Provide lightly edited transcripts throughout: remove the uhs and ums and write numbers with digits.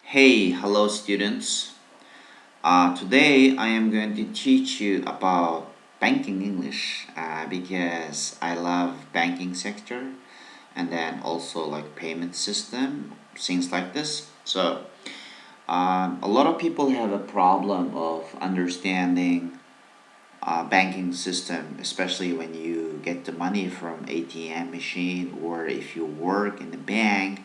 Hey, hello students. Today I am going to teach you about banking English because I love banking sector and then also like payment system, things like this. A lot of people have a problem of understanding banking system, especially when you get the money from ATM machine or if you work in the bank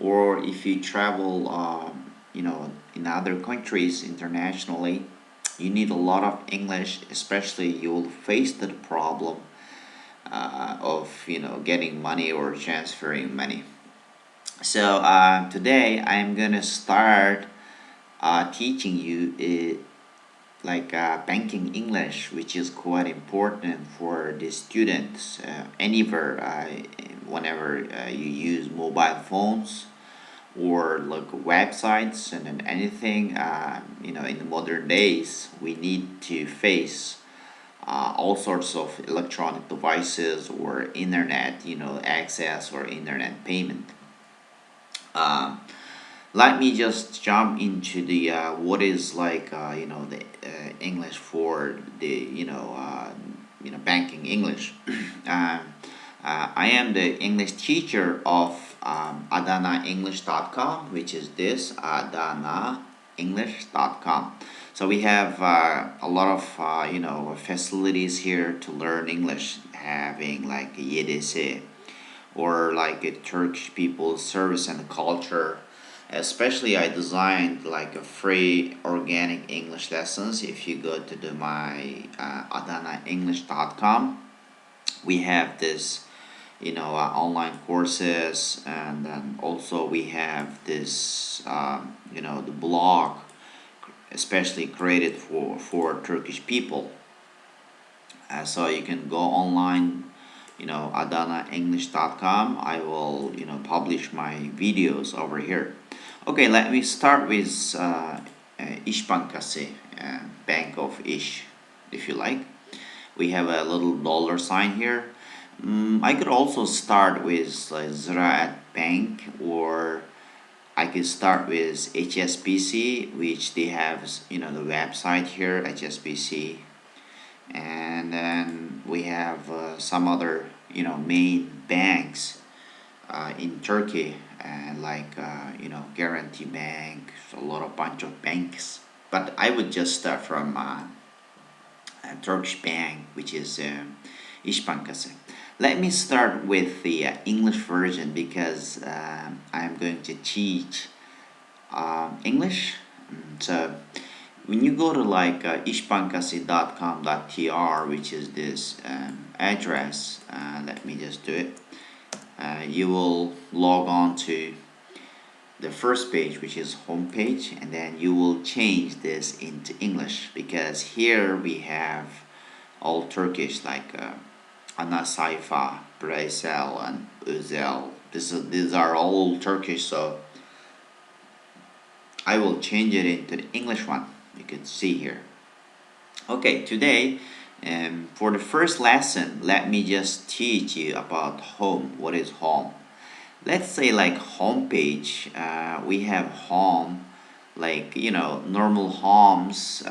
or if you travel in other countries internationally. You need a lot of English, especially you'll face the problem of getting money or transferring money. Today I'm gonna start teaching you banking English, which is quite important for the students anywhere, whenever you use mobile phones or like websites and then anything. In the modern days we need to face all sorts of electronic devices or internet access or internet payment. um, Let me just jump into the what is the English for the banking English. I am the English teacher of AdanaEnglish.com, which is this AdanaEnglish.com. So we have a lot of facilities here to learn English, having like YDS or like a Turkish people service and culture. Especially I designed like a free organic English lessons. If you go to my AdanaEnglish.com, we have this online courses, and then also we have this the blog especially created for Turkish people. So you can go online, AdanaEnglish.com. I will publish my videos over here. Okay, let me start with İş Bankası, Bank of Iş, if you like. We have a little dollar sign here. I could also start with Ziraat Bank, or I could start with HSBC, which they have the website here, HSBC. And then we have some other main banks in Turkey, Guarantee Bank, a lot of bunch of banks. But I would just start from a Turkish bank, which is İş Bankası. Let me start with the English version because I'm going to teach English. So when you go to işbankası.com.tr, which is this address, let me just do it. You will log on to the first page, which is home page, and then you will change this into English because here we have all Turkish, like ana sayfa, bireysel, and özel. These are all Turkish, so I will change it into the English one. You can see here. Okay, today for the first lesson, let me just teach you about home. What is home? Let's say like home page. We have home, like normal homes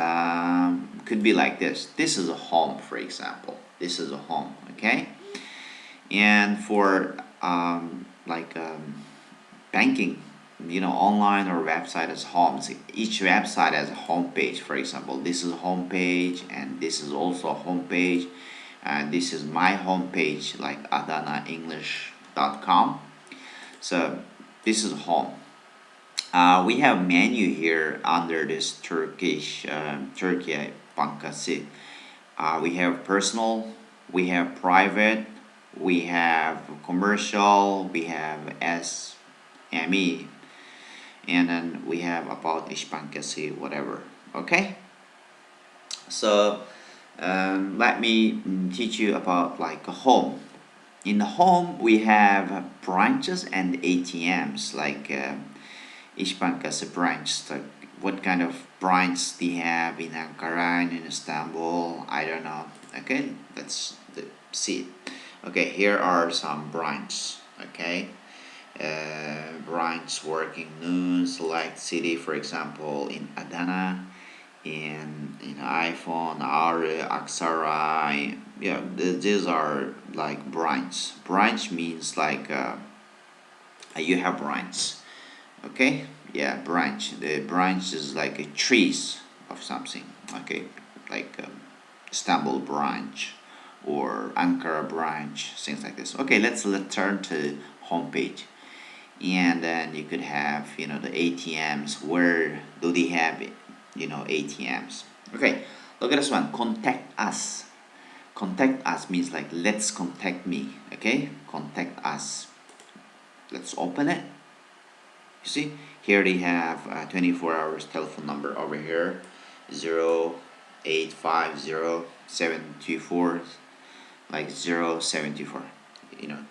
could be like this. This is a home, for example. This is a home, okay? And for banking, online or website as homes. Each website has a home page. For example, this is a home page, and this is also a home page, and this is my home page, like AdanaEnglish.com. So this is home. We have menu here under this Turkish Turkey Bankası. We have personal, we have private, we have commercial, we have SME, and then we have about İş Bankası, whatever. Okay, so let me teach you about like a home. In the home we have branches and ATMs, like İş Bankası branch. Like what kind of branch they have in Ankara and in Istanbul, I don't know. Okay, let's see it. Okay, here are some branches. Okay, branch working noon select city, for example in Adana, in iPhone, Aru, Aksara. Yeah, these are like branch. Branch means like you have branch. Okay, yeah, branch. The branch is like a trees of something. Okay, like Istanbul branch or Ankara branch, things like this. Okay, let's turn to homepage, and then you could have the ATMs. Where do they have it? ATMs. Okay, look at this one. Contact us. Contact us means like let's contact me. Okay, contact us. Let's open it. You see, here they have 24 hours telephone number over here, 0850 like 074.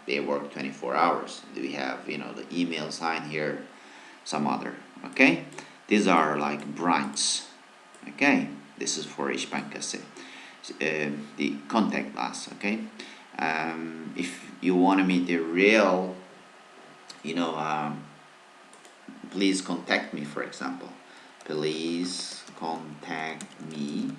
They work 24 hours. We have the email sign here, some other. Okay, these are like branches. Okay, this is for each bank. The contact us. Okay, if you want to meet the real, you know. Please contact me, for example. Please contact me.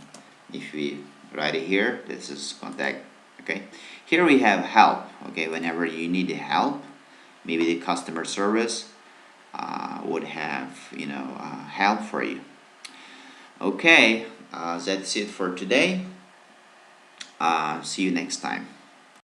If we write it here, this is contact. Okay, here we have help. Okay, whenever you need help, maybe the customer service would have help for you. Okay, that's it for today. See you next time.